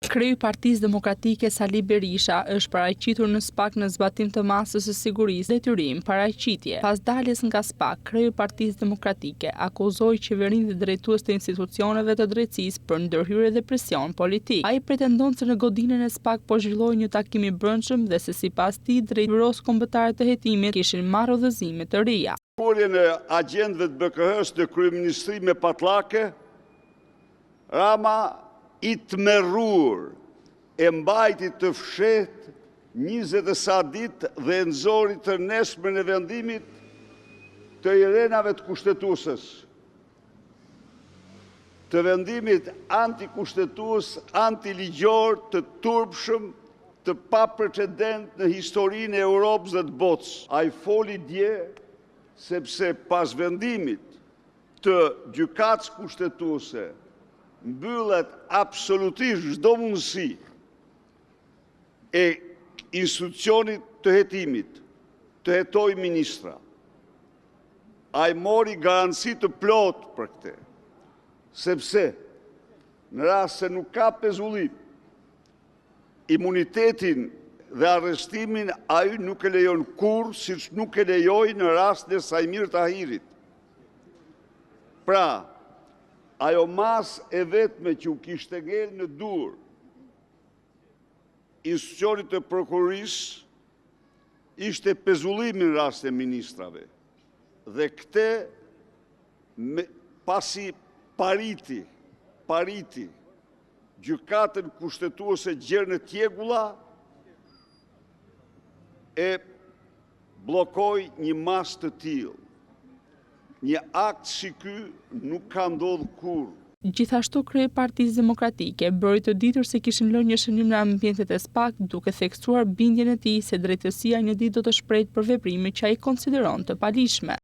Kryeji i Partisë Demokratike Sali Berisha është paraqitur në SPAK në zbatim të masës së sigurisë, detyrim, paraqitje. Pas daljes nga SPAK, kryeji i Partisë Demokratike akuzoi qeverinë dhe drejtues të institucioneve të drejtësisë për ndërhyrje dhe presion politik. Ai pretendon se në godinën e SPAK po zhvilloi një takim i brendshëm dhe se sipas tij drejt Byros Kombëtare të Hetimit kishin marrë udhëzime të reja. Ngurjen e agjentëve të BKH-s në kryeministri me patlake, Rama i tmerrur e mbajti të fshehtë 20 sa ditë dhe nxori të nesërmen e vendimit të irenave të kushtetuesës. Të vendimit antikushtetues, antiligjor, të turpshëm, të paprecedent në historinë e Europës dhe të botës. Ai foli dje sepse pas vendimit të gjykatës kushtetuese mbyllet absolutisht çdo mundësi e institucionit të hetimit të hetoj ministra. Ai mori garanci të plot për këtë, sepse në rast se nuk ka pezullim, imunitetin dhe arrestimin ai nuk e lejon kurrë, siç nuk e lejoi në rastin e Sajmir Tahirit. Pra, ajo mas e vetme që u kishte ngel në dur institucionit të prokurorisë ishte pezullimi në rast e ministrave. Dhe këtë pasi pariti gjykatën kushtetuese gjerë në Tjegulla e bllokoi një mas të tillë. Një akt si ky nuk ka ndodhur kurrë. Gjithashtu kryeji i Partisë Demokratike bëri të ditur se kishin lënë një shënim në ambientet e SPAK duke theksuar bindjen e tij se drejtësia një ditë do të shprehet për veprime që ai konsideron të palishme.